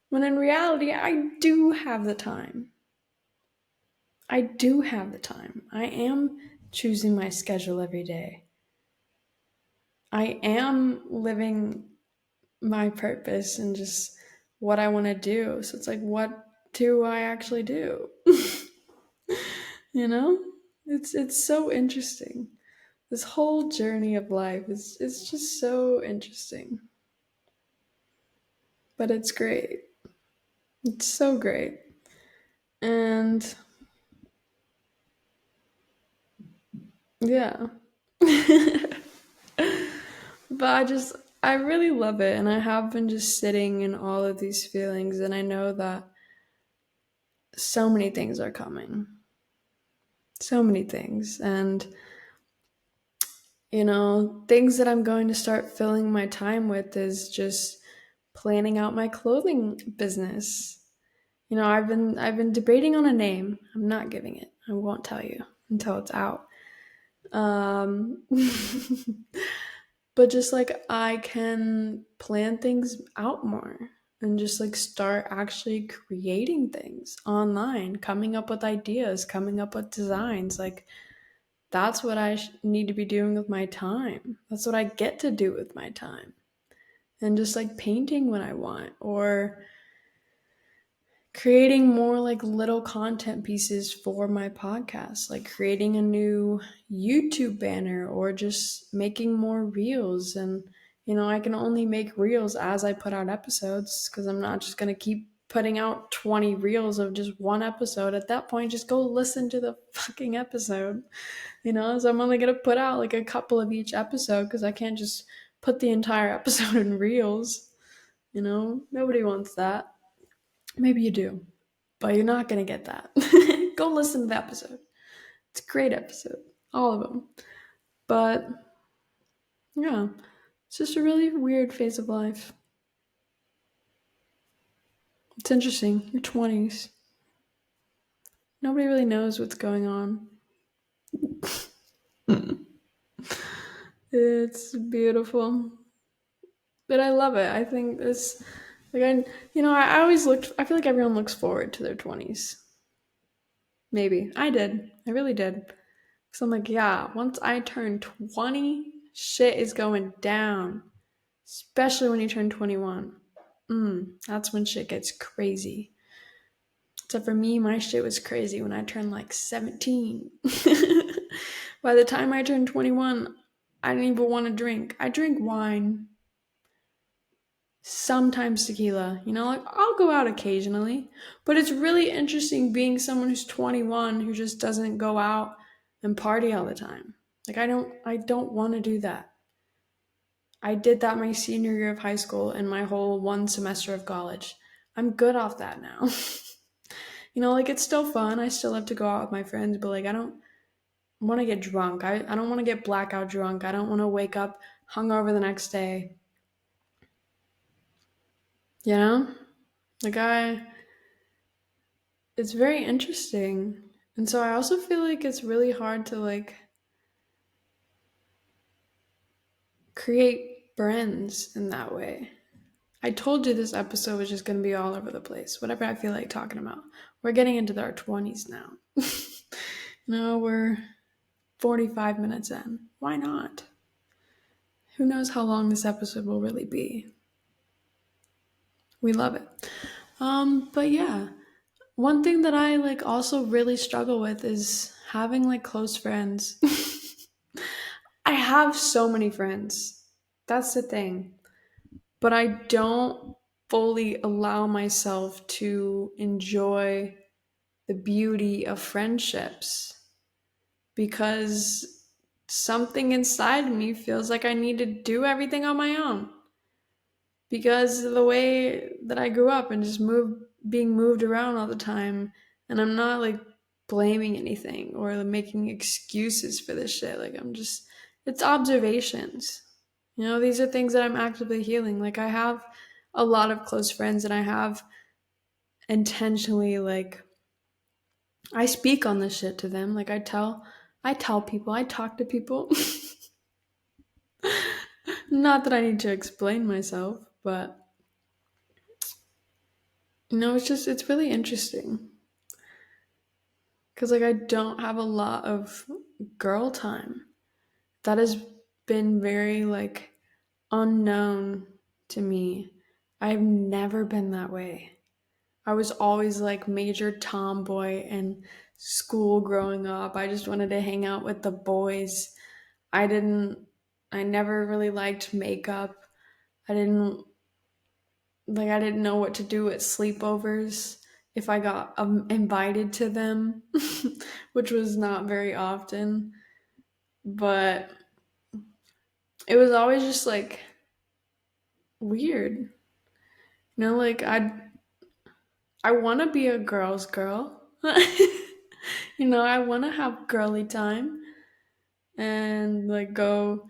When in reality, I do have the time. I do have the time. I am choosing my schedule every day. I am living my purpose and just what I want to do. So it's like, what do I actually do? you know? It's so interesting. This whole journey of life is it's just so interesting. But it's great. It's so great. And yeah. But I really love it, and I have been just sitting in all of these feelings, and I know that so many things are coming. So many things. And things that I'm going to start filling my time with is just planning out my clothing business. I've been debating on a name. I'm not giving it. I won't tell you until it's out. Um, but just like I can plan things out more and just like start actually creating things online, coming up with ideas, coming up with designs. Like that's what I need to be doing with my time. That's what I get to do with my time. And just like painting when I want, or creating more like little content pieces for my podcast, like creating a new YouTube banner or just making more reels. And, I can only make reels as I put out episodes because I'm not just going to keep putting out 20 reels of just one episode. At that point, just go listen to the fucking episode, So I'm only going to put out like a couple of each episode because I can't just put the entire episode in reels, Nobody wants that. Maybe you do, but you're not going to get that. Go listen to the episode. It's a great episode. All of them. But yeah, it's just a really weird phase of life. It's interesting. Your 20s. Nobody really knows what's going on. It's beautiful. But I love it. I think this, like, I always I feel like everyone looks forward to their 20s. Maybe. I did. I really did. So I'm like, yeah, once I turn 20, shit is going down. Especially when you turn 21. That's when shit gets crazy. So for me, my shit was crazy when I turned like 17. By the time I turned 21, I didn't even want to drink. I drink wine, sometimes tequila. Like I'll go out occasionally. But it's really interesting being someone who's 21 who just doesn't go out and party all the time. Like I don't want to do that. I did that my senior year of high school and my whole one semester of college. I'm good off that now. Like it's still fun. I still have to go out with my friends, but like I don't want to get drunk. I don't want to get blackout drunk. I don't want to wake up hungover the next day. You know? Like it's very interesting. And so I also feel like it's really hard to like create friends in that way. I told you this episode was just going to be all over the place. Whatever I feel like talking about. We're getting into our 20s now. No, we're 45 minutes in. Why not? Who knows how long this episode will really be? We love it. But yeah, one thing that I like also really struggle with is having like close friends. I have so many friends. That's the thing. But I don't fully allow myself to enjoy the beauty of friendships because something inside me feels like I need to do everything on my own because of the way that I grew up and just being moved around all the time. And I'm not like blaming anything or like, making excuses for this shit. Like it's observations. These are things that I'm actively healing. Like I have a lot of close friends and I have intentionally like I speak on this shit to them. Like I tell people, I talk to people. Not that I need to explain myself, but it's really interesting cuz like I don't have a lot of girl time. That has been very like unknown to me. I've never been that way. I was always like major tomboy and school growing up. I just wanted to hang out with the boys. I didn't, I never really liked makeup. I didn't, I didn't know what to do at sleepovers if I got invited to them, which was not very often. But it was always just like weird. I want to be a girl's girl. I want to have girly time and like go.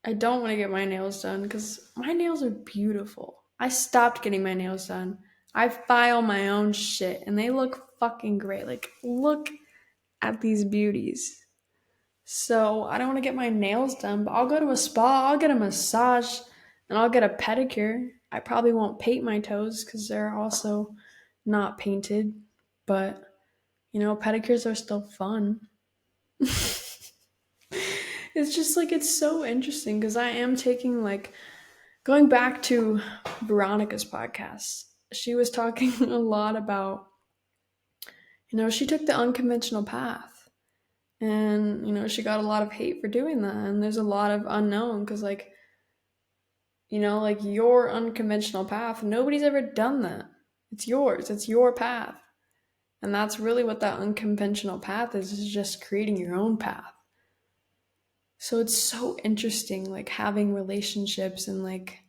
I don't want to get my nails done because my nails are beautiful. I stopped getting my nails done. I file my own shit and they look fucking great. Like, look at these beauties. So I don't want to get my nails done, but I'll go to a spa, I'll get a massage, and I'll get a pedicure. I probably won't paint my toes because they're also not painted, but pedicures are still fun. It's just like it's so interesting because I am taking like going back to Veronica's podcast. She was talking a lot about, she took the unconventional path and, she got a lot of hate for doing that. And there's a lot of unknown because, like, like your unconventional path, nobody's ever done that. It's yours, it's your path. And that's really what that unconventional path is just creating your own path. So it's so interesting, like having relationships and like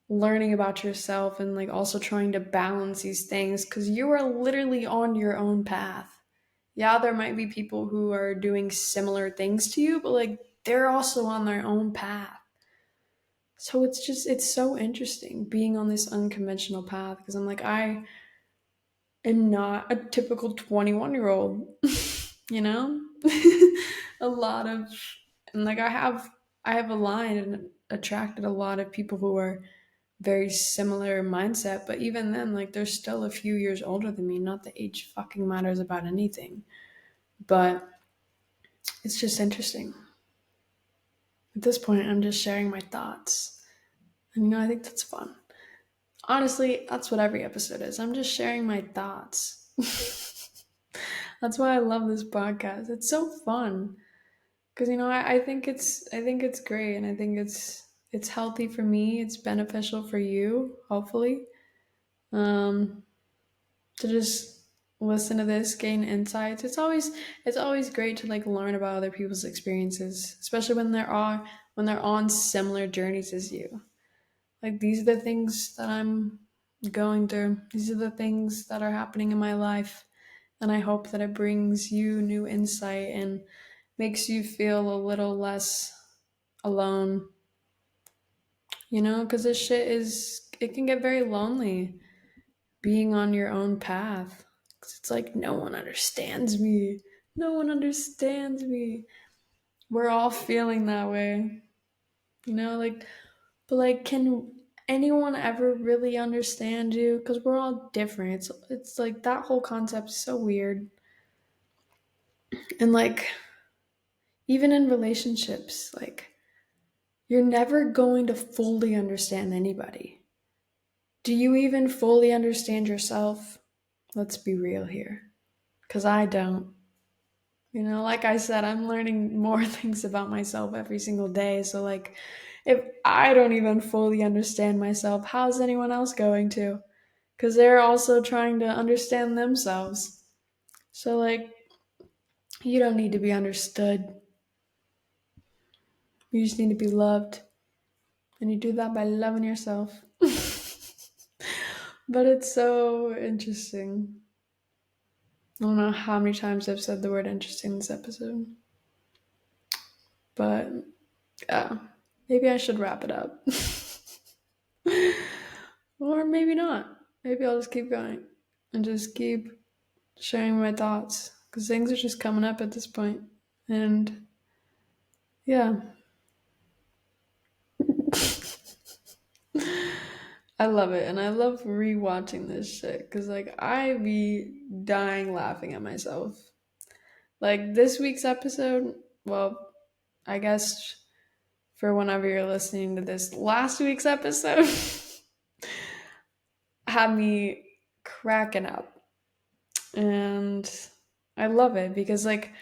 learning about yourself and like also trying to balance these things because you are literally on your own path. Yeah, there might be people who are doing similar things to you, but like they're also on their own path. So it's so interesting being on this unconventional path because I'm like, I am not a typical 21-year-old, you know? A lot of, and like I have aligned and attracted a lot of people who are very similar mindset, but even then, like, they're still a few years older than me. Not that age fucking matters about anything, but it's just interesting. At this point, I'm just sharing my thoughts. And, I think that's fun. Honestly, that's what every episode is. I'm just sharing my thoughts. That's why I love this podcast. It's so fun. Because, I think it's great. And I think it's healthy for me. It's beneficial for you, hopefully. Um, to just listen to this, gain insights. It's always great to like learn about other people's experiences, especially when they're on similar journeys as you. Like these are the things that I'm going through. These are the things that are happening in my life, and I hope that it brings you new insight and makes you feel a little less alone. Because this shit it can get very lonely being on your own path. 'Cause it's like no one understands me. No one understands me. We're all feeling that way. Like, but like, can anyone ever really understand you? Because we're all different. It's like that whole concept is so weird. And like, even in relationships, like, you're never going to fully understand anybody. Do you even fully understand yourself? Let's be real here. Because I don't. Like I said, I'm learning more things about myself every single day. So, like, if I don't even fully understand myself, how's anyone else going to? Because they're also trying to understand themselves. So, like, you don't need to be understood. You just need to be loved. And you do that by loving yourself. But it's so interesting. I don't know how many times I've said the word interesting this episode. But yeah, maybe I should wrap it up. Or maybe not. Maybe I'll just keep going and just keep sharing my thoughts because things are just coming up at this point. And yeah, I love it. And I love rewatching this shit because, like, I be dying laughing at myself. Like, this week's episode, well, I guess for whenever you're listening to this, last week's episode had me cracking up. And I love it because, like,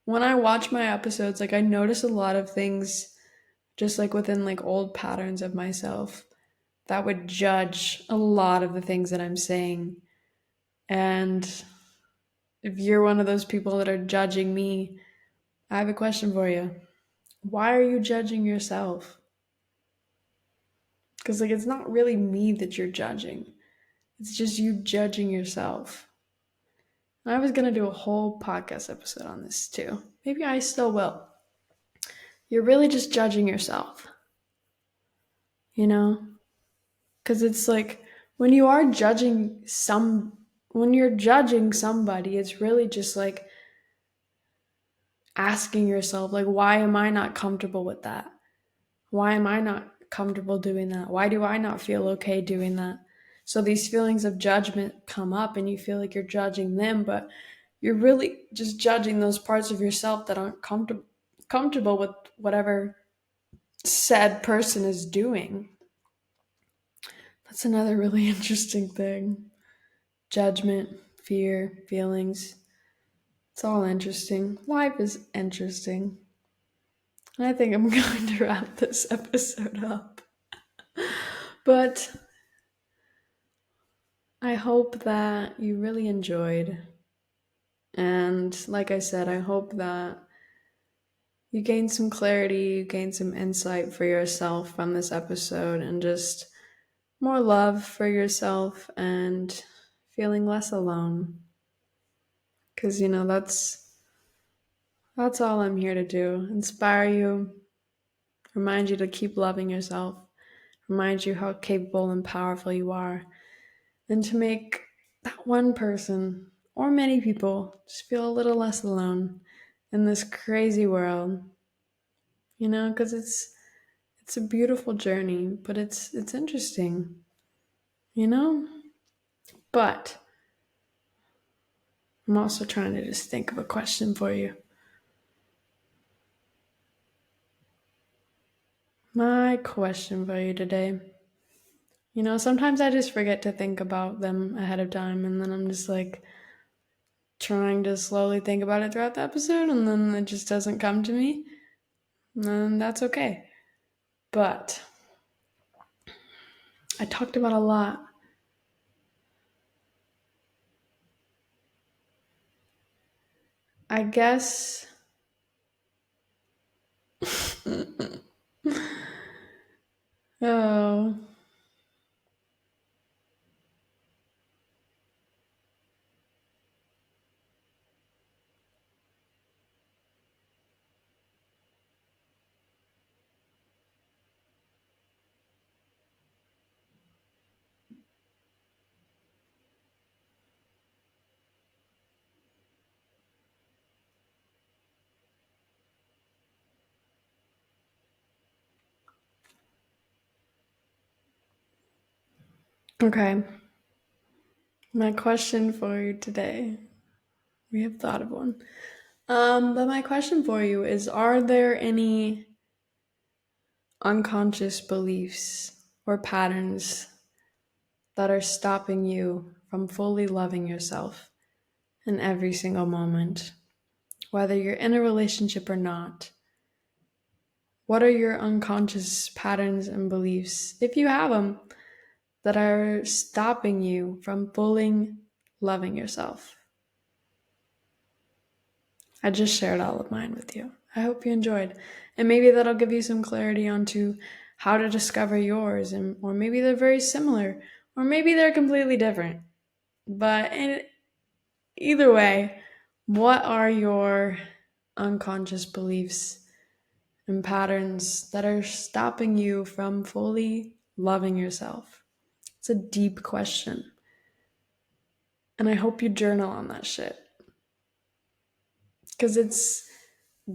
when I watch my episodes, like, I notice a lot of things just like within like old patterns of myself that would judge a lot of the things that I'm saying. And if you're one of those people that are judging me, I have a question for you. Why are you judging yourself? Because, like, it's not really me that you're judging, it's just you judging yourself. I was going to do a whole podcast episode on this too. Maybe I still will. You're really just judging yourself, you know? Because it's like when you are judging when you're judging somebody, it's really just like asking yourself, like, why am I not comfortable with that? Why am I not comfortable doing that? Why do I not feel okay doing that? So these feelings of judgment come up and you feel like you're judging them, but you're really just judging those parts of yourself that aren't comfortable with whatever said person is doing. That's another really interesting thing. Judgment, fear, feelings. It's all interesting. Life is interesting. I think I'm going to wrap this episode up. But I hope that you really enjoyed. And like I said, I hope that you gained some clarity, you gained some insight for yourself from this episode, and just more love for yourself and feeling less alone. Because, that's all I'm here to do. Inspire you, remind you to keep loving yourself, remind you how capable and powerful you are, and to make that one person or many people just feel a little less alone in this crazy world. Because it's a beautiful journey, but it's interesting, you know? But I'm also trying to just think of a question for you. My question for you today. Sometimes I just forget to think about them ahead of time, and then I'm just like trying to slowly think about it throughout the episode, and then it just doesn't come to me, and that's okay. But I talked about a lot. I guess. Oh, okay. My question for you today. We have thought of one. But my question for you is: are there any unconscious beliefs or patterns that are stopping you from fully loving yourself in every single moment, whether you're in a relationship or not? What are your unconscious patterns and beliefs, if you have them, that are stopping you from fully loving yourself? I just shared all of mine with you. I hope you enjoyed. And maybe that'll give you some clarity onto how to discover yours, or maybe they're very similar, or maybe they're completely different. But either way, what are your unconscious beliefs and patterns that are stopping you from fully loving yourself? It's a deep question. And I hope you journal on that shit. Because it's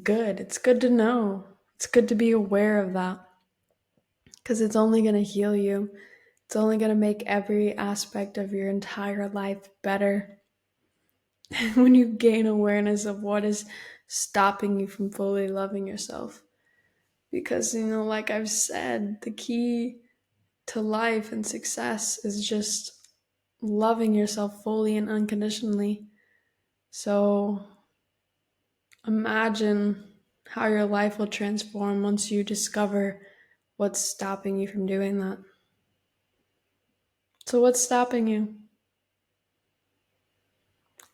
good. It's good to know. It's good to be aware of that. Because it's only going to heal you. It's only going to make every aspect of your entire life better. When you gain awareness of what is stopping you from fully loving yourself. Because, like I've said, the key to life and success is just loving yourself fully and unconditionally. So imagine how your life will transform once you discover what's stopping you from doing that. So, what's stopping you?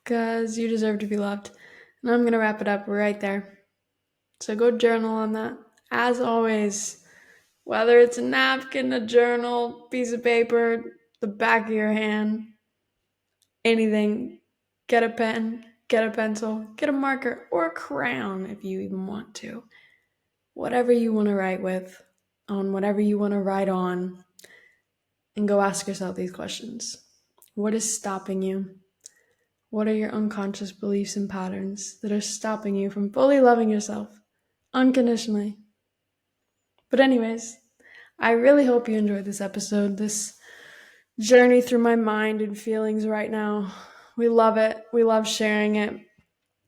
Because you deserve to be loved. And I'm going to wrap it up right there. So, go journal on that. As always, whether it's a napkin, a journal, piece of paper, the back of your hand, anything, get a pen, get a pencil, get a marker, or a crayon if you even want to. Whatever you want to write with, on whatever you want to write on, and go ask yourself these questions. What is stopping you? What are your unconscious beliefs and patterns that are stopping you from fully loving yourself unconditionally? But, anyways, I really hope you enjoyed this episode, this journey through my mind and feelings right now. We love it. We love sharing it.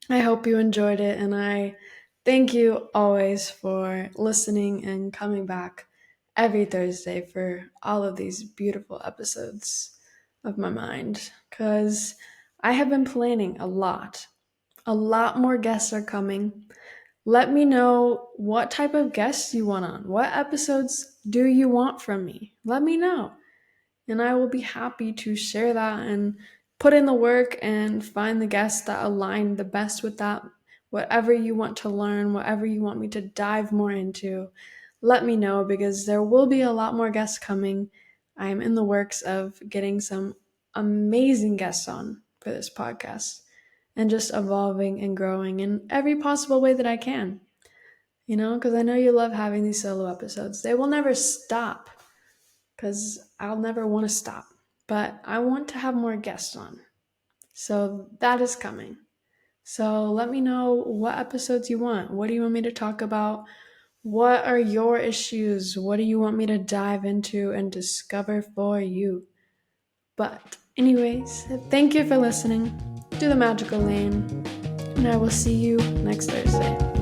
I hope you enjoyed it, and I thank you always for listening and coming back every Thursday for all of these beautiful episodes of my mind, because I have been planning a lot. A lot more guests are coming. Let me know what type of guests you want on. What episodes do you want from me? Let me know. And I will be happy to share that and put in the work and find the guests that align the best with that. Whatever you want to learn, whatever you want me to dive more into, let me know, because there will be a lot more guests coming. I am in the works of getting some amazing guests on for this podcast and just evolving and growing in every possible way that I can. Because I know you love having these solo episodes. They will never stop, because I'll never want to stop. But I want to have more guests on. So that is coming. So let me know what episodes you want. What do you want me to talk about? What are your issues? What do you want me to dive into and discover for you? But anyways, thank you for listening to The Magical Lane, and I will see you next Thursday.